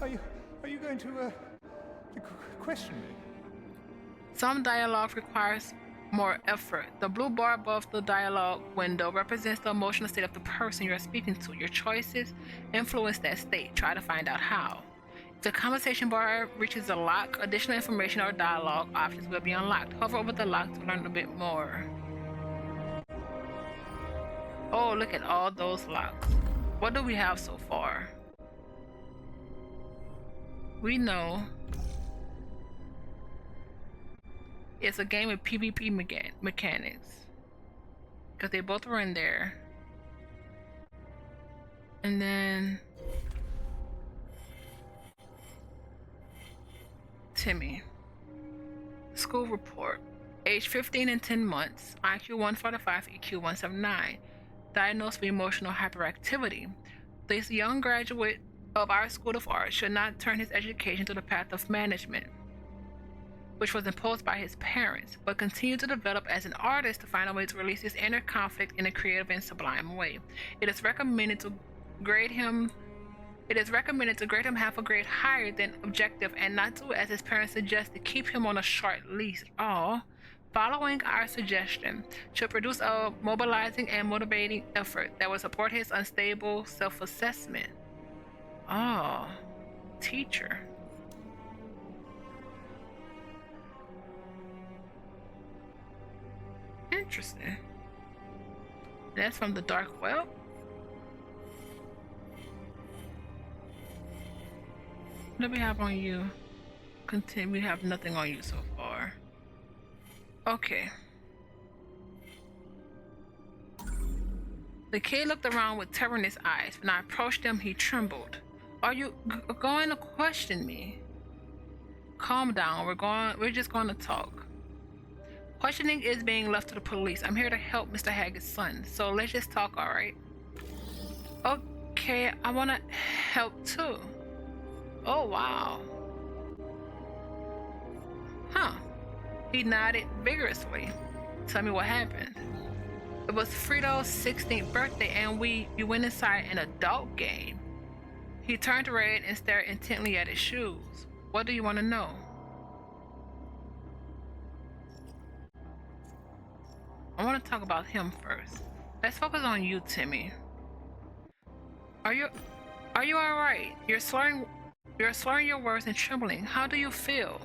Are you going to question me? Some dialogue requires more effort. The blue bar above the dialogue window represents the emotional state of the person you're speaking to. Your choices influence that state. Try to find out how. If the conversation bar reaches a lock, additional information or dialogue options will be unlocked. Hover over the lock to learn a bit more. Oh, look at all those locks. What do we have so far? We know it's a game with PvP mechanics. Because they both were in there. And then Timmy. School report. Age 15 and 10 months. IQ 145, EQ 179. Diagnosed with emotional hyperactivity. This young graduate of our School of Art should not turn his education to the path of management, which was imposed by his parents, but continue to develop as an artist to find a way to release his inner conflict in a creative and sublime way. It is recommended to grade him half a grade higher than objective and not to, as his parents suggest, to keep him on a short leash. Following our suggestion should produce a mobilizing and motivating effort that will support his unstable self-assessment. Teacher. Interesting. That's from the dark web. What do we have on you? Continue. We have nothing on you so far. Okay. The kid looked around with terror in his eyes. When I approached him, he trembled. Are you going to question me? Calm down. We're just going to talk. Questioning is being left to the police. I'm here to help Mr. Haggett's son, so let's just talk, alright? Okay, I want to help too. Oh, wow. Huh. He nodded vigorously. Tell me what happened. It was Frito's 16th birthday and we went inside an adult game. He turned red and stared intently at his shoes. What do you want to know? I want to talk about him first. Let's focus on you, Timmy. Are you alright? You're slurring your words and trembling. How do you feel?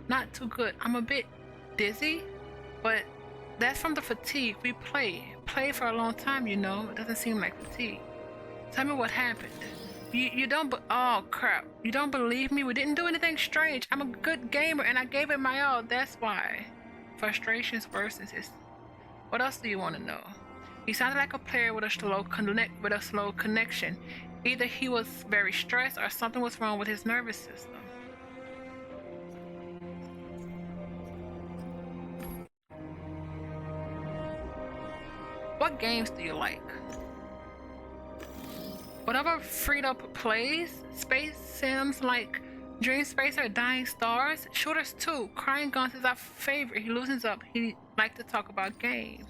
Not too good. I'm a bit dizzy, but that's from the fatigue. We play for a long time, you know. It doesn't seem like fatigue. Tell me what happened. You don't oh crap. You don't believe me? We didn't do anything strange. I'm a good gamer and I gave it my all. That's why. Frustrations worsens his. What else do you want to know? He sounded like a player with a slow connection. Either he was very stressed or something was wrong with his nervous system. What games do you like? Whatever Frito plays, space sims like Dream Space or Dying Stars, shooters too. Crying Guns is our favorite. He loosens up. He likes to talk about games.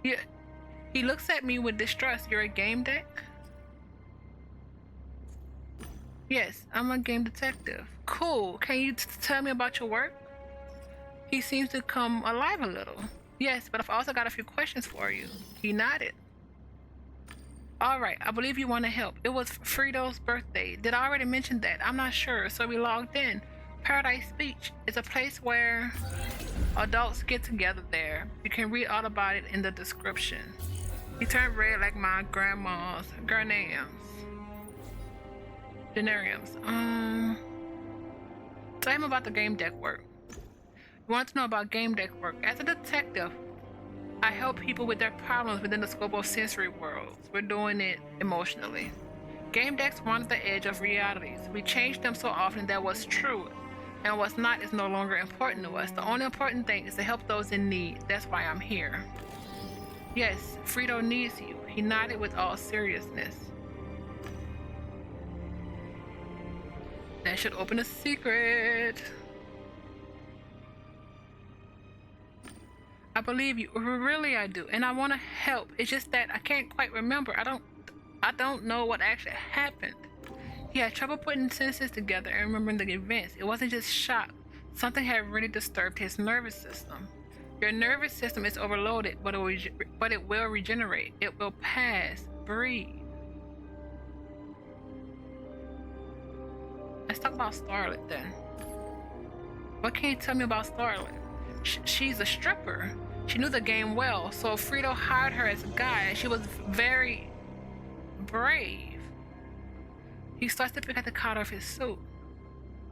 He looks at me with distrust. You're a Gamedec? Yes, I'm a game detective. Cool. Can you tell me about your work? He seems to come alive a little. Yes, but I've also got a few questions for you. He nodded. Alright, I believe you want to help. It was Frito's birthday. Did I already mention that? I'm not sure, so we logged in. Paradise Beach is a place where adults get together there. You can read all about it in the description. He turned red like my grandma's grenariums. Tell him about the Gamedec work. You want to know about Gamedec work. As a detective, I help people with their problems within the scope of sensory worlds. We're doing it emotionally. Gamedecs runs the edge of realities. We change them so often that what's true and what's not is no longer important to us. The only important thing is to help those in need. That's why I'm here. Yes, Frito needs you. He nodded with all seriousness. That should open a secret. I believe you. Really, I do. And I want to help. It's just that I can't quite remember. I don't know what actually happened. He had trouble putting sentences together and remembering the events. It wasn't just shock. Something had really disturbed his nervous system. Your nervous system is overloaded, but it will regenerate. It will pass. Breathe. Let's talk about Starlet then. What can you tell me about Starlet? She's a stripper. She knew the game well, so Frito hired her as a guide. She was very brave. He starts to pick at the collar of his suit.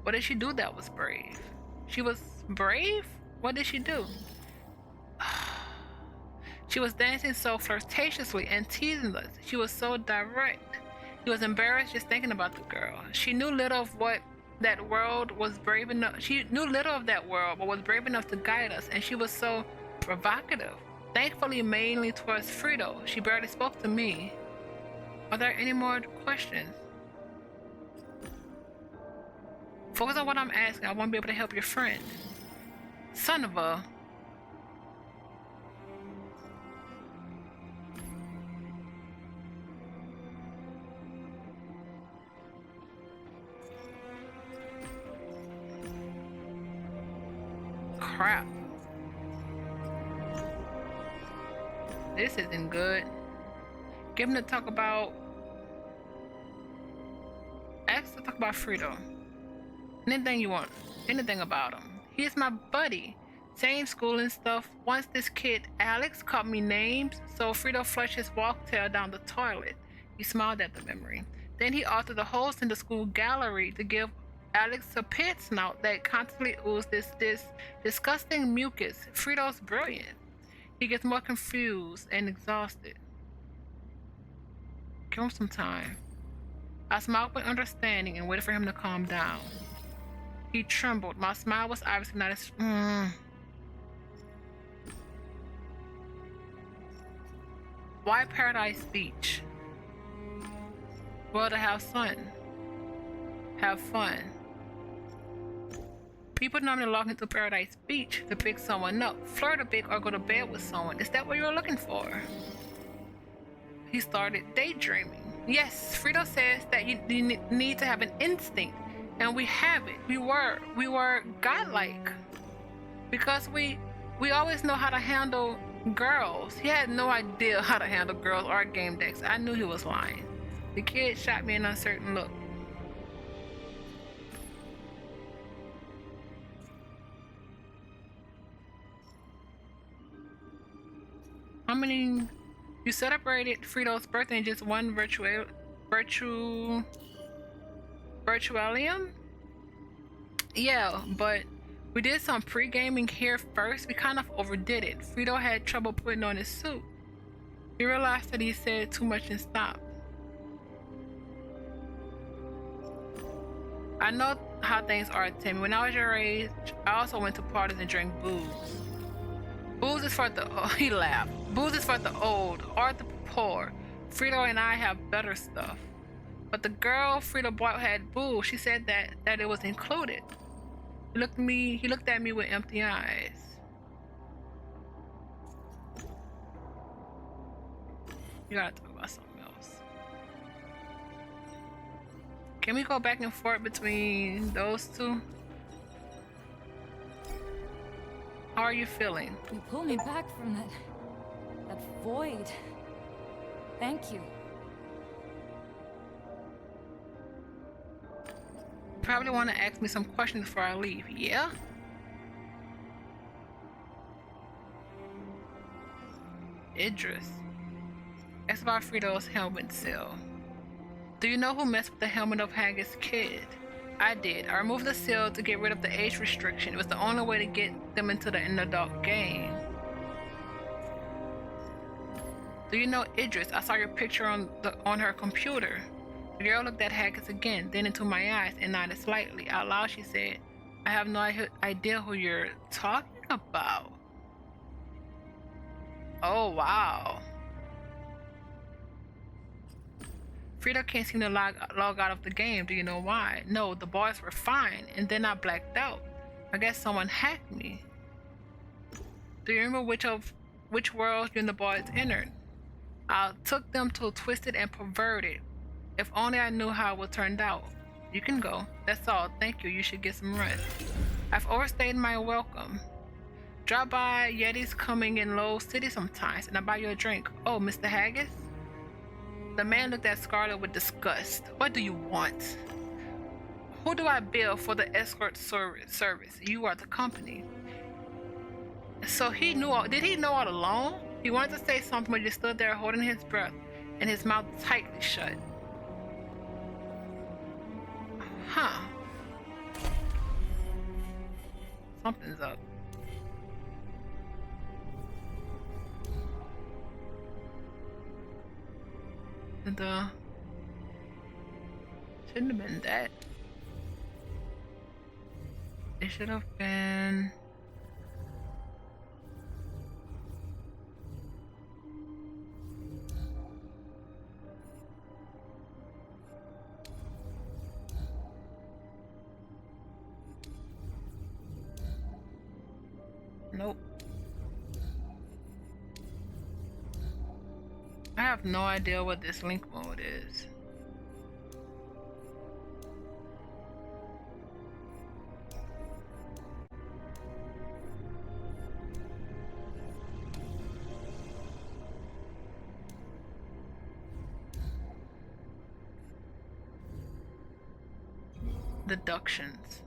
What did she do that was brave? She was brave? What did she do? She was dancing so flirtatiously and teasing us. She was so direct. He was embarrassed just thinking about the girl. She knew little of what that world was brave enough. She knew little of that world, but was brave enough to guide us, and she was so provocative. Thankfully, mainly towards Frito. She barely spoke to me. Are there any more questions? Focus on what I'm asking. I won't be able to help your friend. Son of a... Crap. This isn't good. Give him to talk about... Ask to talk about Frito. Anything you want. Anything about him. He's my buddy. Same school and stuff. Once this kid, Alex, called me names, so Frito flushed his walk-tail down the toilet. He smiled at the memory. Then he altered the holes in the school gallery to give Alex a pit snout that constantly oozed this disgusting mucus. Frito's brilliant. He gets more confused and exhausted. Give him some time. I smiled with understanding and waited for him to calm down. He trembled. My smile was obviously not as... Why Paradise Beach? Well, to have fun. Have fun. People normally log into Paradise Beach to pick someone up, flirt a bit, or go to bed with someone. Is that what you're looking for? He started daydreaming. Yes, Frito says that you need to have an instinct, and we have it. We were godlike because we always know how to handle girls. He had no idea how to handle girls or game decks. I knew he was lying. The kid shot me an uncertain look. How many? You celebrated Frito's birthday in just one virtualium? Yeah, but we did some pre-gaming here first. We kind of overdid it. Frito had trouble putting on his suit. He realized that he said too much and stopped. I know how things are, Timmy. When I was your age, I also went to parties and drank booze. Booze is for the... Oh, he laughed. Booze is for the old or the poor. Frito and I have better stuff. But the girl Frito bought had booze. She said that it was included. He looked at me with empty eyes. You gotta talk about something else. Can we go back and forth between those two? How are you feeling? You pulled me back from that void. Thank you. Probably want to ask me some questions before I leave, yeah? Idris. Ask about Frito's helmet seal. Do you know who messed with the helmet of Haggard's kid? I did. I removed the seal to get rid of the age restriction. It was the only way to get them into an adult game. Do you know Idris? I saw your picture on her computer. The girl looked at Haggis again, then into my eyes and nodded slightly. Out loud she said, I have no idea who you're talking about. Oh, wow. Frito can't seem to log out of the game. Do you know why? No, the bars were fine, and then I blacked out. I guess someone hacked me. Do you remember which worlds you and the boys entered? I took them to Twisted and Perverted. If only I knew how it would turn out. You can go. That's all. Thank you. You should get some rest. I've overstayed my welcome. Drop by. Yeti's coming in Low City sometimes, and I'll buy you a drink. Oh, Mr. Haggis? The man looked at Scarlet with disgust. What do you want? Who do I bill for the escort service? You are the company. So he knew did he know all along? He wanted to say something, but he stood there holding his breath and his mouth tightly shut. Huh. Something's up. Shouldn't have been that. It should have been. Nope. I have no idea what this link mode is. Deductions.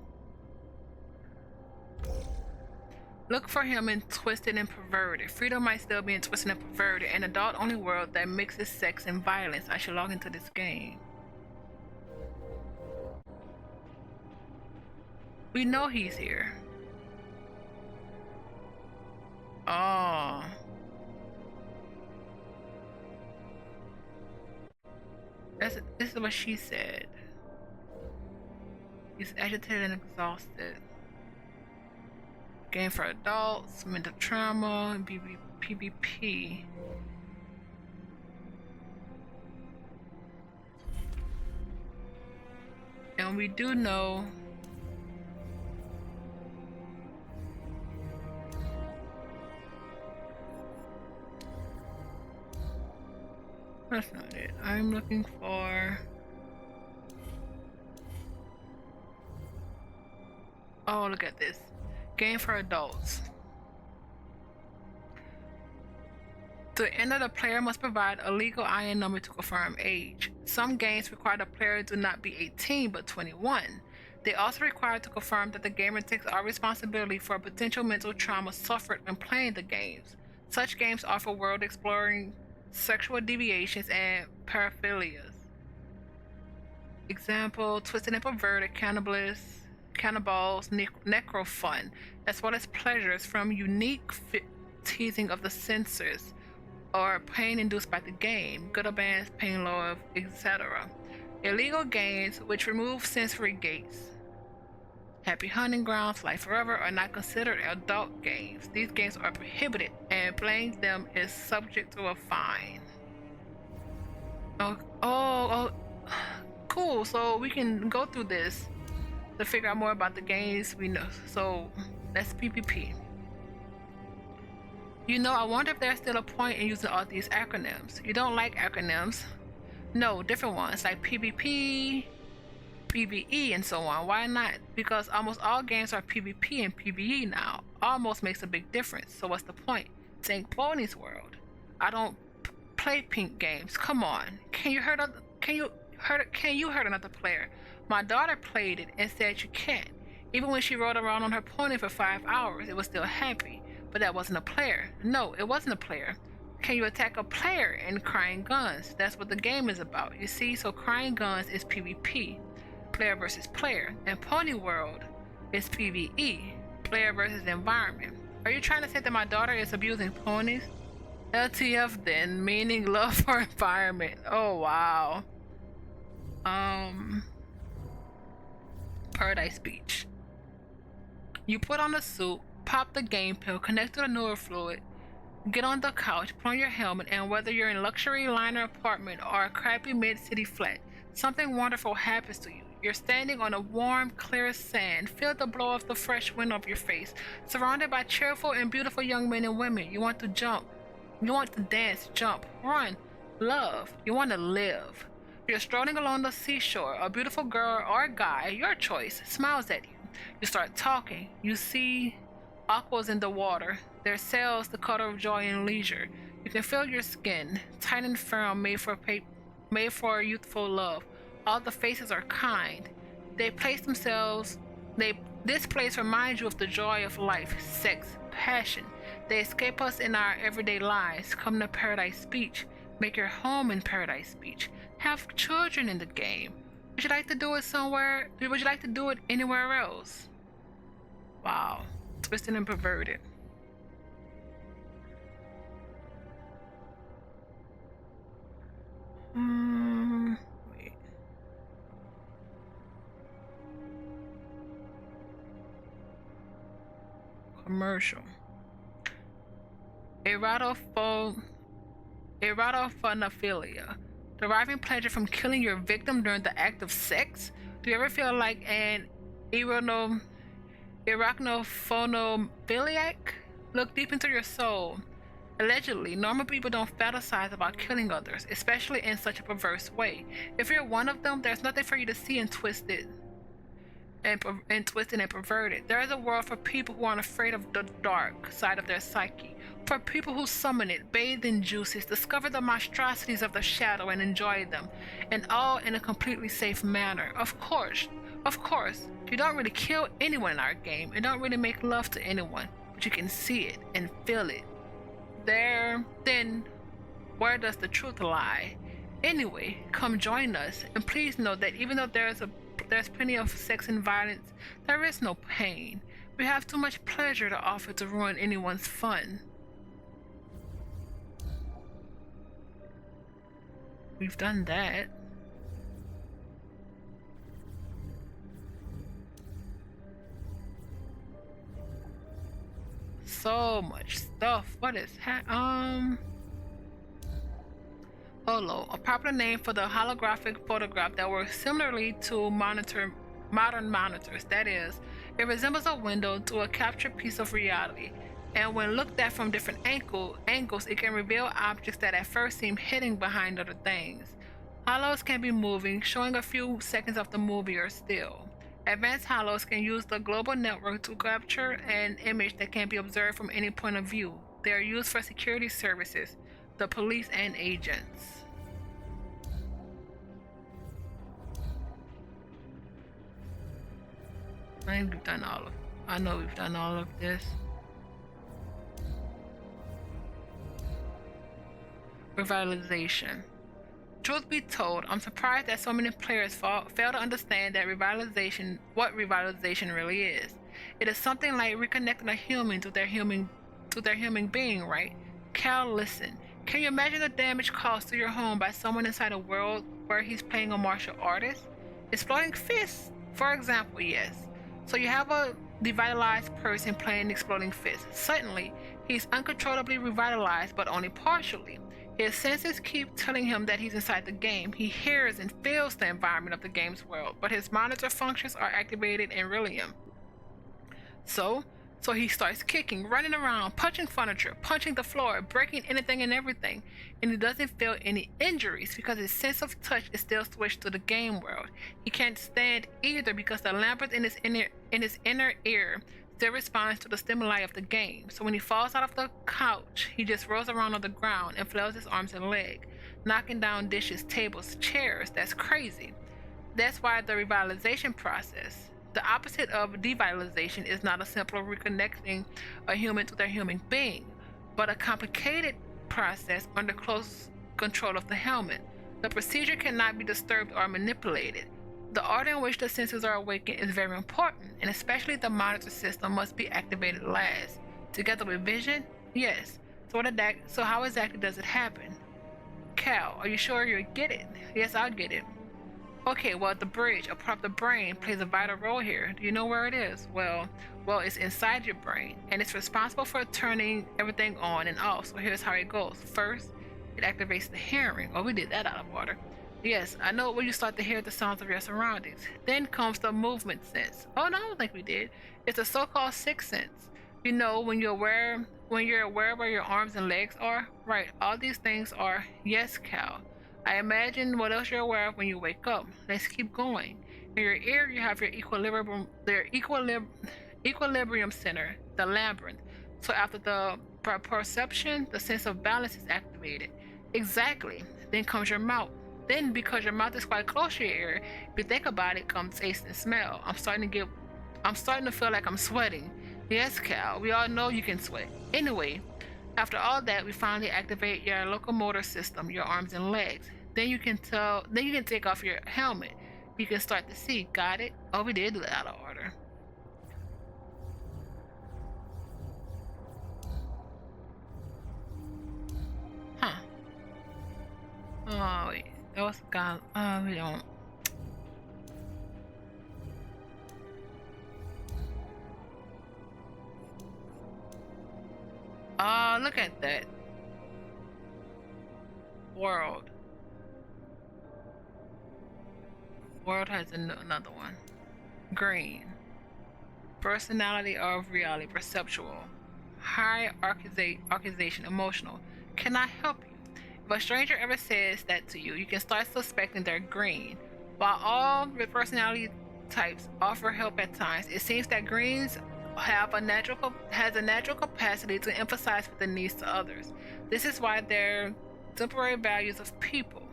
Look for him in Twisted and Perverted. Freedom might still be in Twisted and Perverted, an adult-only world that mixes sex and violence. I should log into this game. We know he's here. Oh. This is what she said. He's agitated and exhausted. Game for adults, mental trauma, PvP. And we do know that's not it. I'm looking for. Oh, look at this. Game for adults. To enter, the player must provide a legal IN number to confirm age. Some games require the player to not be 18 but 21. They also require to confirm that the gamer takes all responsibility for potential mental trauma suffered when playing the games. Such games offer world exploring, sexual deviations, and paraphilias. Example: Twisted and Perverted, Cannibals, Necrofun, as well as pleasures from unique teasing of the senses or pain induced by the game, good or bad, pain love, etc. Illegal games which remove sensory gates. Happy Hunting Grounds, Life Forever are not considered adult games. These games are prohibited, and playing them is subject to a fine. Oh, cool. So we can go through this to figure out more about the games we know. So that's PvP. You know, I wonder if there's still a point in using all these acronyms. You don't like acronyms? No, different ones like PvP, PvE, and so on. Why not? Because almost all games are PvP and PvE now. Almost makes a big difference. So what's the point? St. Pony's World. I don't play pink games. Come on. Can you hurt another player? My daughter played it and said you can't. Even when she rode around on her pony for 5 hours, it was still happy. But that wasn't a player. No, it wasn't a player. Can you attack a player in Crying Guns? That's what the game is about. You see, so Crying Guns is PvP, player versus player, and Pony World is PvE, player versus environment. Are you trying to say that my daughter is abusing ponies? LTF then, meaning love for environment. Oh wow. Paradise Beach. You put on a suit, pop the game pill, connect to the neural fluid, get on the couch, put on your helmet, and whether you're in a luxury liner apartment or a crappy mid-city flat, something wonderful happens to you. You're standing on a warm, clear sand, feel the blow of the fresh wind off your face, surrounded by cheerful and beautiful young men and women. You want to jump. You want to dance, jump, run, love. You want to live. You're strolling along the seashore. A beautiful girl or guy, your choice, smiles at you. You start talking. You see aquas in the water. Their sails the color of joy and leisure. You can feel your skin, tight and firm, made for youthful love. All the faces are kind. They place themselves. This place reminds you of the joy of life, sex, passion. They escape us in our everyday lives. Come to Paradise Beach. Make your home in Paradise Beach. Have children in the game. Would you like to do it somewhere? Would you like to do it anywhere else? Wow. Twisted and perverted. Wait. Commercial. Erotophonophilia. Deriving pleasure from killing your victim during the act of sex? Do you ever feel like an arachnophonophiliac? Look deep into your soul. Allegedly, normal people don't fantasize about killing others, especially in such a perverse way. If you're one of them, there's nothing for you to see and twisted and perverted. There is a world for people who aren't afraid of the dark side of their psyche, for people who summon it, bathe in juices, discover the monstrosities of the shadow and enjoy them, and all in a completely safe manner. Of course, you don't really kill anyone in our game and don't really make love to anyone, but you can see it and feel it. Then where does the truth lie? Anyway, come join us, and please know that even though there's plenty of sex and violence, there is no pain. We have too much pleasure to offer to ruin anyone's fun. We've done that. So much stuff. What is Holo, a popular name for the holographic photograph that works similarly to modern monitors. That is, it resembles a window to a captured piece of reality, and when looked at from different angles, it can reveal objects that at first seem hidden behind other things. Holos can be moving, showing a few seconds of the movie or still. Advanced holos can use the global network to capture an image that can be observed from any point of view. They are used for security services, the police, and agents. I know we've done all of this. Revitalization. Truth be told, I'm surprised that so many players fail to understand that what revitalization really is. It is something like reconnecting a human to their human being, right? Cal, listen. Can you imagine the damage caused to your home by someone inside a world where he's playing a martial artist? Exploding fists, for example, yes. So you have a devitalized person playing exploding fists. Suddenly, he's uncontrollably revitalized, but only partially. His senses keep telling him that he's inside the game. He hears and feels the environment of the game's world, but his monitor functions are activated in Realium. So he starts kicking, running around, punching furniture, punching the floor, breaking anything and everything, and he doesn't feel any injuries because his sense of touch is still switched to the game world. He can't stand either because the labyrinth in his inner ear still responds to the stimuli of the game. So when he falls out of the couch, he just rolls around on the ground and flails his arms and leg, knocking down dishes, tables, chairs. That's crazy. That's why the revitalization process, the opposite of devitalization, is not a simple reconnecting a human to their human being, but a complicated process under close control of the helmet. The procedure cannot be disturbed or manipulated. The order in which the senses are awakened is very important, and especially the monitor system must be activated last. Together with vision? Yes. So how exactly does it happen? Cal, are you sure you'll get it? Yes, I'll get it. Okay, well, the bridge, a part of the brain, plays a vital role here. Do you know where it is? Well, it's inside your brain, and it's responsible for turning everything on and off. So here's how it goes. First, it activates the hearing. Oh, we did that out of order. Yes, I know when you start to hear the sounds of your surroundings. Then comes the movement sense. Oh, no, I don't think we did. It's a so-called sixth sense. You know, when you're aware where your arms and legs are. Right, all these things are, yes, Cal. I imagine what else you're aware of when you wake up. Let's keep going. In your ear, you have your equilibrium center, the labyrinth. So after the perception, the sense of balance is activated. Exactly. Then comes your mouth. Then, because your mouth is quite close to your ear, if you think about it, comes taste and smell. I'm starting to feel like I'm sweating. Yes, Cal, we all know you can sweat. Anyway, after all that, we finally activate your locomotor system, your arms and legs. Then you can take off your helmet. You can start to see. Got it? Oh, we did do that out of order. Huh. Oh, wait. That was gone. Oh, we don't. Oh, look at that. World. World has another one. Green. Personality of reality, perceptual. High accusation, emotional. Can I help you? If a stranger ever says that to you, you can start suspecting they're green. While all the personality types offer help at times, it seems that greens has a natural capacity to emphasize with the needs to others. This is why they're temporary values of people.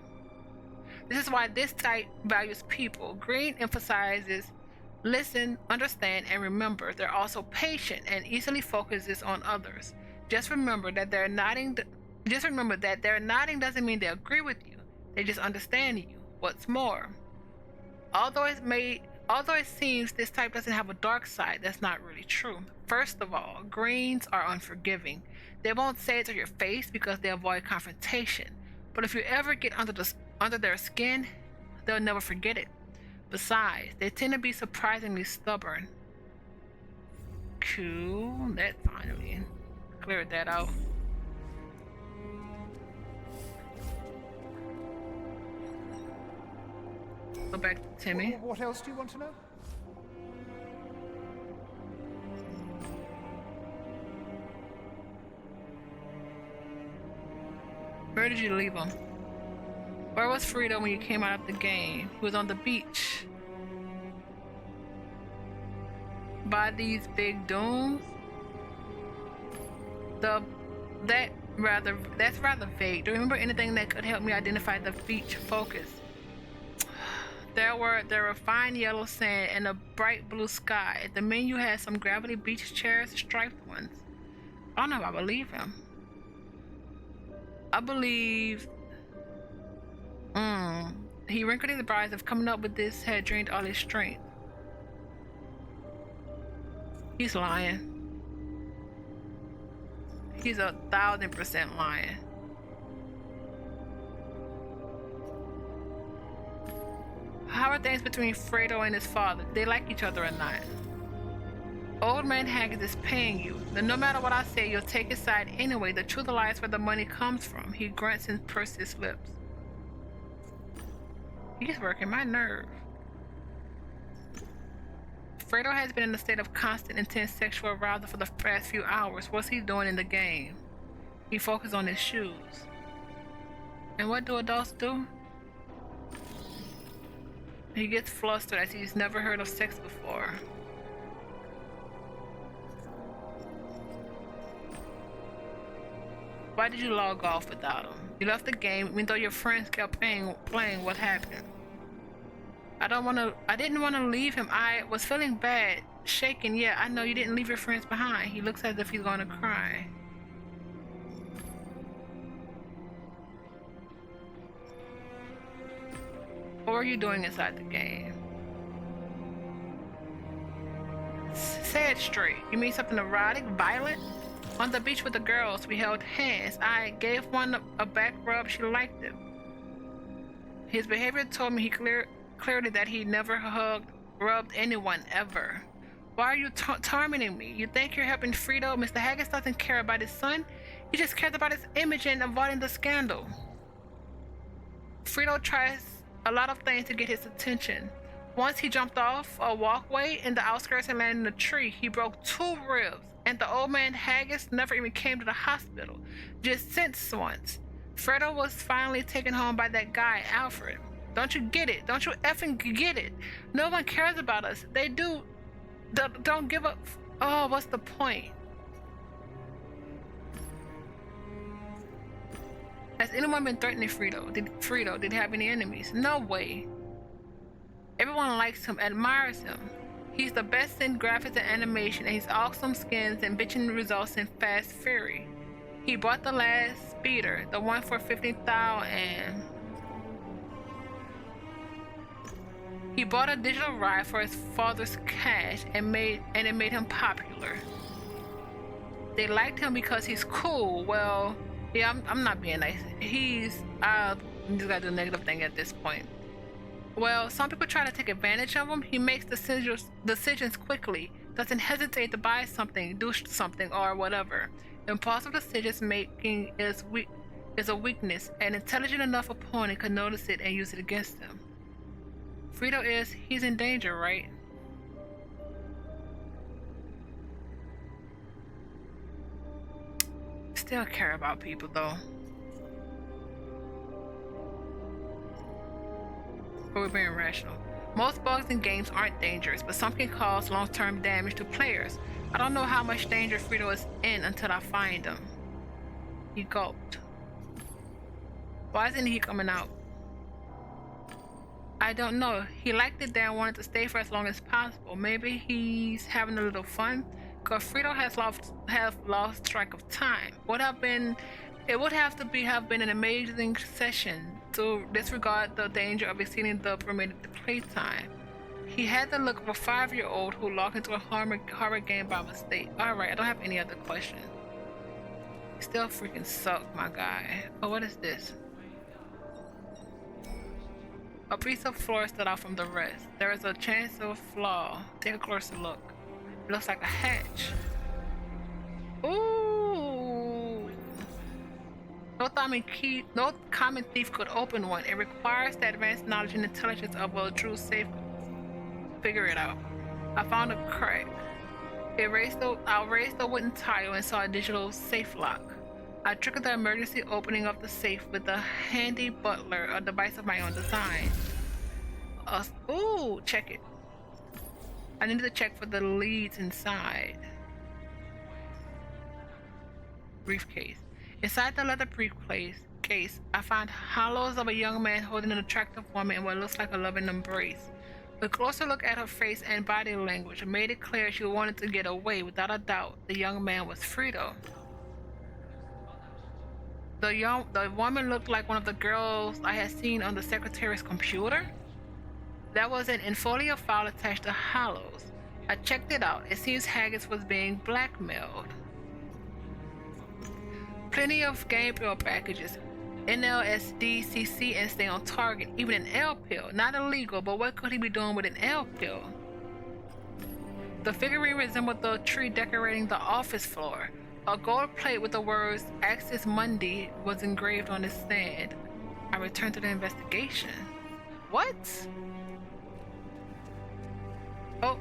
This is why this type values people. Green emphasizes listen, understand, and remember. They're also patient and easily focuses on others. Just remember that their nodding doesn't mean they agree with you. They just understand you. What's more, although it seems this type doesn't have a dark side, that's not really true. First of all, greens are unforgiving. They won't say it to your face because they avoid confrontation. But if you ever get under their skin, they'll never forget it. Besides, they tend to be surprisingly stubborn. Cool, that finally cleared that out. Go back to Timmy. What else do you want to know? Where did you leave him? Where was Frito when you came out of the game? He was on the beach. By these big dunes? That's rather vague. Do you remember anything that could help me identify the beach focus? There were fine yellow sand and a bright blue sky. The menu had some gravity beach chairs, striped ones. I don't know if I believe him. I believe he wrinkled his brows of coming up with this had drained all his strength. He's lying. He's 1,000% lying. How are things between Fredo and his father? Do they like each other or not? Old man Haggis is paying you. Then no matter what I say, you'll take his side anyway. The truth lies where the money comes from. He grunts and purses his lips. He's working my nerve. Fredo has been in a state of constant, intense sexual arousal for the past few hours. What's he doing in the game? He focuses on his shoes. And what do adults do? He gets flustered as he's never heard of sex before. Why did you log off without him? You left the game even though your friends kept playing. What happened? I didn't want to leave him. I was feeling bad, shaking. Yeah, I know you didn't leave your friends behind. He looks as if he's going to cry. What were you doing inside the game? Say it straight. You mean something erotic, violent? On the beach with the girls, we held hands. I gave one a back rub. She liked it. His behavior told me clearly that he never rubbed anyone ever. Why are you tormenting me? You think you're helping Frito? Mr. Haggis doesn't care about his son. He just cares about his image and avoiding the scandal. Frito tries a lot of things to get his attention. Once he jumped off a walkway in the outskirts and landed in a tree. He broke 2 ribs, and the old man Haggis never even came to the hospital. Just since once. Fredo was finally taken home by that guy, Alfred. Don't you get it? Don't you effing get it? No one cares about us. They do. Don't give up. Oh, what's the point? Has anyone been threatening Fredo? Did he have any enemies? No way. Everyone likes him, admires him. He's the best in graphics and animation, and his awesome skins and bitchin' results in fast fury. He bought the last speeder, the one for 50,000, and he bought a digital ride for his father's cash and it made him popular. They liked him because he's cool. Well, yeah, I'm not being nice. I'm just gotta do a negative thing at this point. Well, some people try to take advantage of him. He makes decisions quickly, doesn't hesitate to buy something, do something, or whatever. Impulsive decision making is a weakness. An intelligent enough opponent could notice it and use it against him. He's in danger, right? Still care about people though. But we're being rational. Most bugs in games aren't dangerous, but some can cause long-term damage to players. I don't know how much danger Fredo is in until I find him. He gulped. Why isn't he coming out? I don't know. He liked it there and wanted to stay for as long as possible. Maybe he's having a little fun. Cause Fredo has lost track of time. It would have been an amazing session to disregard the danger of exceeding the permitted playtime. He had the look of a 5-year-old who logged into a horror game by mistake. Alright, I don't have any other questions. Still freaking suck, my guy. Oh, what is this? A piece of floor stood out from the rest. There is a chance of a flaw. Take a closer look. It looks like a hatch. Ooh. No common thief could open one. It requires the advanced knowledge and intelligence of a true safe. Figure it out. I found a crack. I raised the wooden tile and saw a digital safe lock. I triggered the emergency opening of the safe with a handy butler, a device of my own design. Ooh, check it. I needed to check for the leads inside. Briefcase. Inside the leather briefcase, I found hollows of a young man holding an attractive woman in what looks like a loving embrace. A closer look at her face and body language made it clear she wanted to get away. Without a doubt, the young man was Fredo. The woman looked like one of the girls I had seen on the secretary's computer. There was an infolio file attached to Hollows. I checked it out. It seems Haggis was being blackmailed. Plenty of game pill packages. NLSD, CC, and stay on target. Even an L pill. Not illegal, but what could he be doing with an L pill? The figurine resembled the tree decorating the office floor. A gold plate with the words Axis Mundi was engraved on its stand. I returned to the investigation. What? Oh.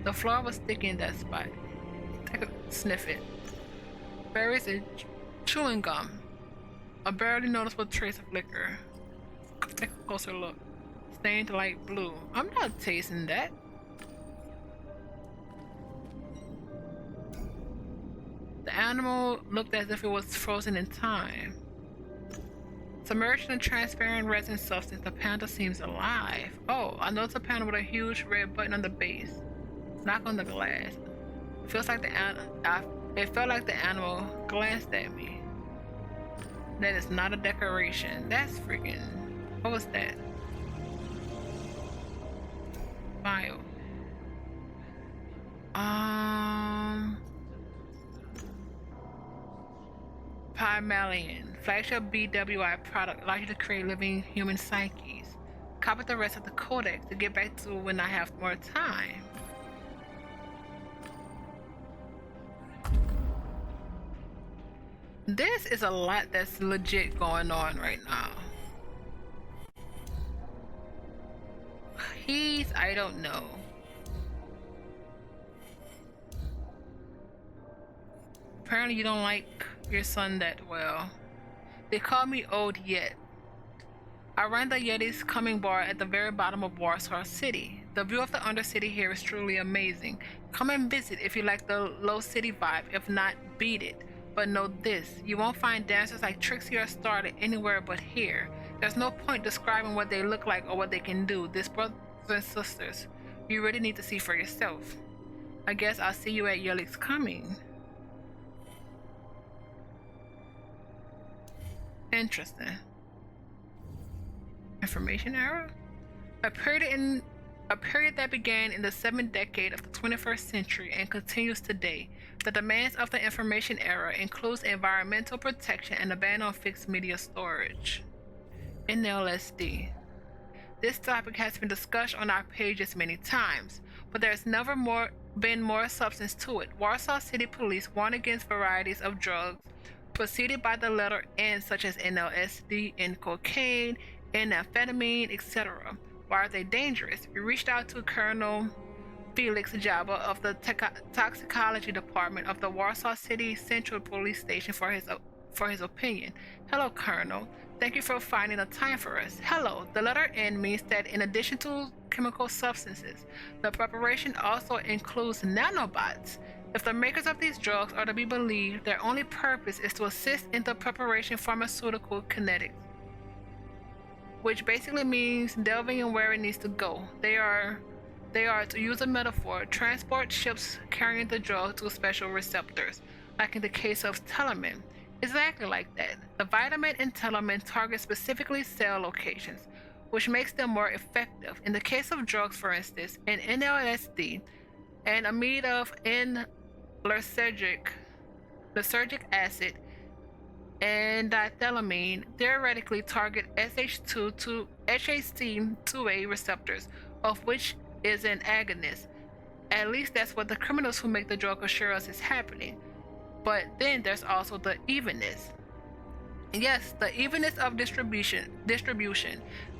The floor was sticky in that spot. Take a sniff it. Berries and chewing gum. A barely noticeable trace of liquor. Take a closer look. Stained light blue. I'm not tasting that. The animal looked as if it was frozen in time. Submerged in a transparent resin substance, the panda seems alive. Oh, I noticed a panda with a huge red button on the base. Knock on the glass. It felt like the animal glanced at me. That is not a decoration. That's freaking... What was that? File. Pymalion. Flagship BWI product allows you to create living human psyches. Copy the rest of the codex to get back to when I have more time. This is a lot that's legit going on right now. I don't know. apparently you don't like your son that well. They call me Old Yet. I run the Yeti's coming bar at the very bottom of Warsaw City. The view of the Undercity here is truly amazing. Come and visit if you like the low city vibe. If not, beat it. But know this, you won't find dancers like Trixie or Starlet anywhere but here. There's no point describing what they look like or what they can do. These brothers and sisters, you really need to see for yourself. I guess I'll see you at Yelik's coming. Interesting. Information era? A period that began in the 7th decade of the 21st century and continues today. The demands of the information era includes environmental protection and a ban on fixed media storage. NLSD. This topic has been discussed on our pages many times, but there's never been more substance to it. Warsaw City Police warn against varieties of drugs preceded by the letter N, such as NLSD, N cocaine, amphetamine, etc. Why are they dangerous? We reached out to Colonel Felix Jabba of the Toxicology Department of the Warsaw City Central Police Station for his opinion. Hello, Colonel. Thank you for finding the time for us. Hello. The letter N means that in addition to chemical substances, the preparation also includes nanobots. If the makers of these drugs are to be believed, their only purpose is to assist in the preparation of pharmaceutical kinetics, which basically means delving in where it needs to go. They are, to use a metaphor, transport ships carrying the drug to special receptors, like in the case of telomen. Exactly like that. The vitamin in telomen target specifically cell locations, which makes them more effective. In the case of drugs, for instance, in NLSD, an amide of N-lysergic acid and diethylamine theoretically target SH2A receptors, of which is an agonist. At least that's what the criminals who make the drug assure us is happening. But then there's also the evenness. Yes, the evenness of distribution.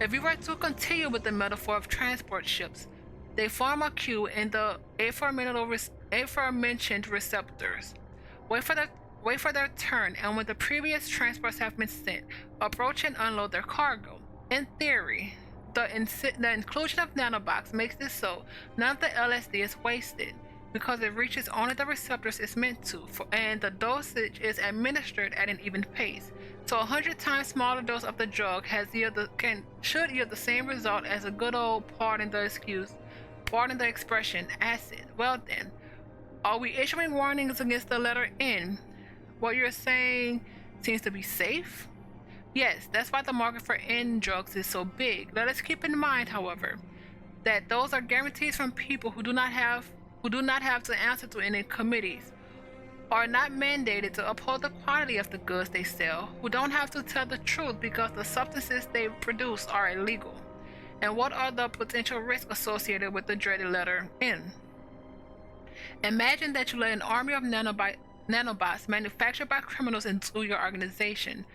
If we were to continue with the metaphor of transport ships, they form a queue in the aforementioned receptors. Wait for their turn, and when the previous transports have been sent, approach and unload their cargo. In theory, the inclusion of nanobots makes this so none of the LSD is wasted, because it reaches only the receptors it's meant to, and the dosage is administered at an even pace. So 100 times smaller dose of the drug should yield the same result as a good old, pardon the expression, acid. Well then, are we issuing warnings against the letter N? What you're saying seems to be safe? Yes, that's why the market for N drugs is so big. Let us keep in mind, however, that those are guarantees from people who do not have to answer to any committees, are not mandated to uphold the quality of the goods they sell, who don't have to tell the truth because the substances they produce are illegal. And what are the potential risks associated with the dreaded letter N? Imagine that you let an army of nanobots manufactured by criminals into your organization.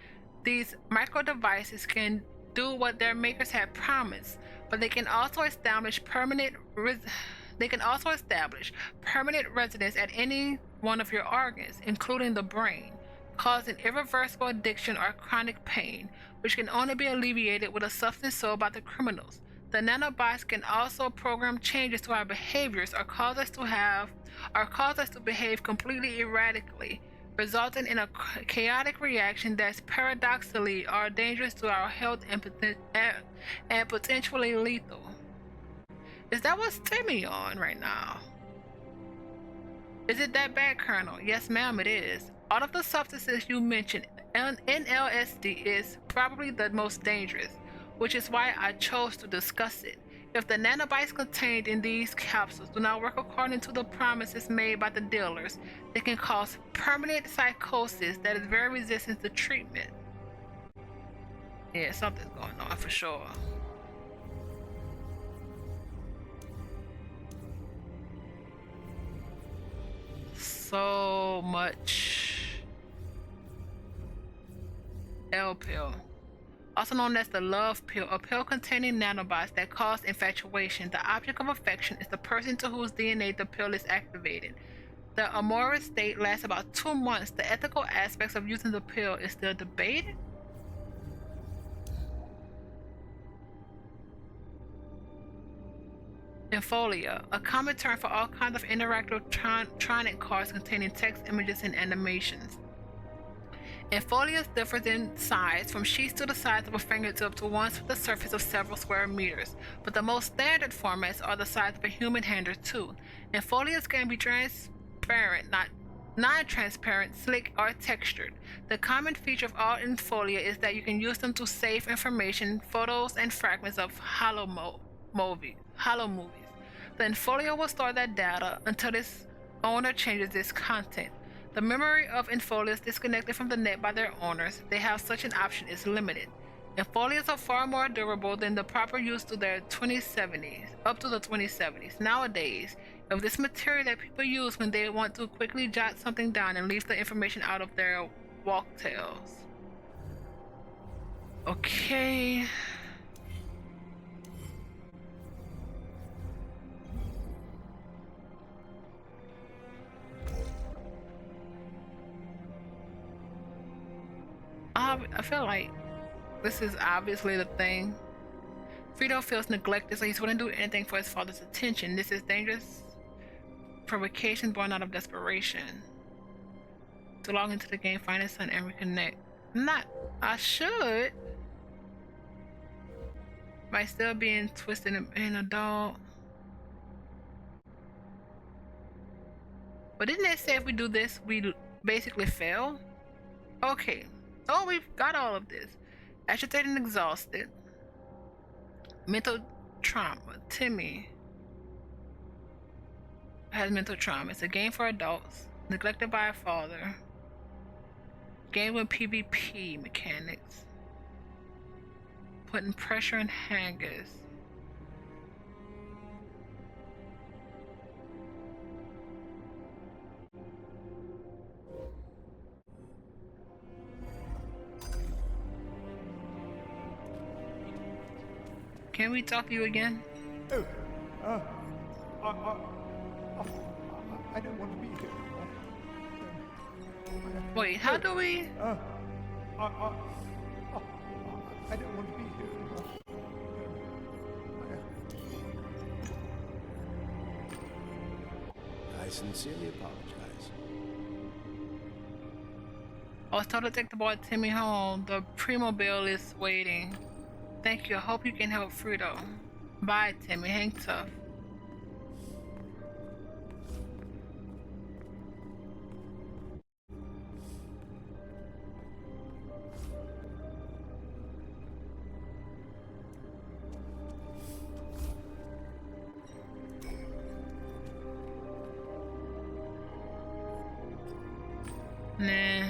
These micro devices can do what their makers had promised, but they can also establish permanent residence at any one of your organs, including the brain, causing irreversible addiction or chronic pain, which can only be alleviated with a substance sold by the criminals. The nanobots can also program changes to our behaviors or cause us to behave completely erratically, resulting in a chaotic reaction that's paradoxically are dangerous to our health and potentially lethal. Is that what's turning on right now? Is it that bad, Colonel? Yes, ma'am, it is. Out of the substances you mentioned, NLSD is probably the most dangerous, which is why I chose to discuss it. If the nanobots contained in these capsules do not work according to the promises made by the dealers, they can cause permanent psychosis that is very resistant to treatment. Yeah, something's going on for sure. So much L pill, also known as the love pill, a pill containing nanobots that cause infatuation. The object of affection is the person to whose DNA the pill is activated. The amorous state lasts about 2 months. The ethical aspects of using the pill is still debated. Infolia, a common term for all kinds of interactive tronic cards containing text, images, and animations. Infolias differs in size from sheets to the size of a fingertip to ones with a surface of several square meters, but the most standard formats are the size of a human hand or two. Infolias can be transparent, not non-transparent, slick, or textured. The common feature of all infolia is that you can use them to save information, photos, and fragments of hollow movies. The infolio will store that data until its owner changes its content. The memory of infolios disconnected from the net by their owners, they have such an option, is limited. Infolios are far more durable than the proper use to their 2070s, up to the 2070s. Nowadays, of this material that people use when they want to quickly jot something down and leave the information out of their walktails. Okay. I feel like this is obviously the thing. Frito feels neglected, so he wouldn't do anything for his father's attention. This is dangerous provocation born out of desperation. To log into the game, find his son, and reconnect. I should. By still being twisted and an adult. But didn't they say if we do this, we basically fail? Okay. Oh, we've got all of this. Agitated and exhausted. Mental trauma. Timmy has mental trauma. It's a game for adults. Neglected by a father. Game with PvP mechanics. Putting pressure in hangers. Can we talk to you again? Oh, I don't want to be here. Wait, how do we? I don't want to be here. I sincerely apologize. I was told to take the boy Timmy home. The Primo-Bill is waiting. Thank you. I hope you can help Frito. Bye, Timmy. Hang tough. Nah.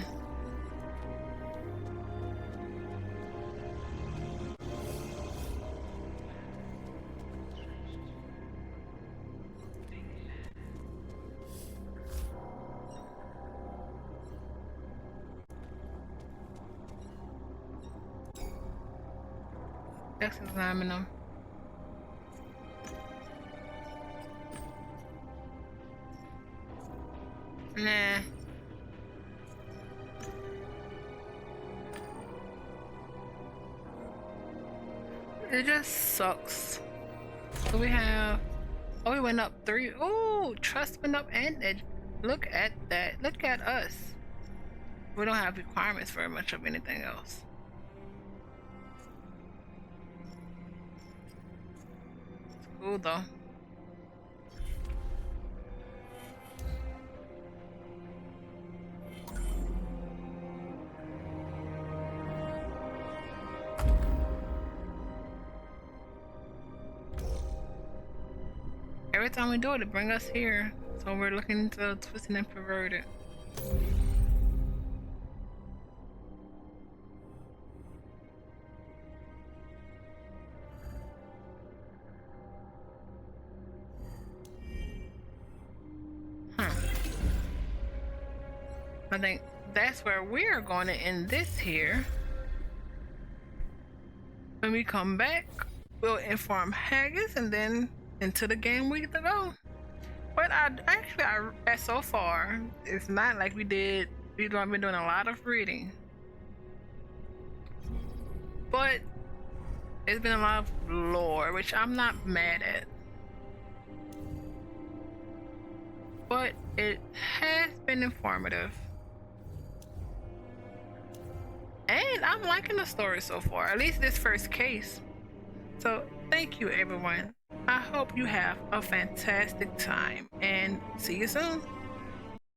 Let's examine them. Nah. It just sucks. So we have, oh, we went up 3. Oh, trust went up and edge. Look at that. Look at us. We don't have requirements for much of anything else. It's cool though. Every time we do it, it brings us here. So we're looking to twist and pervert it. I think that's where we're going to end this here. When we come back, we'll inform Haggis and then into the game we get to go. Wait. But so far, it's not like we've been doing a lot of reading. But it's been a lot of lore, which I'm not mad at. But it has been informative. And I'm liking the story so far, at least this first case. So thank you, everyone. I hope you have a fantastic time and see you soon.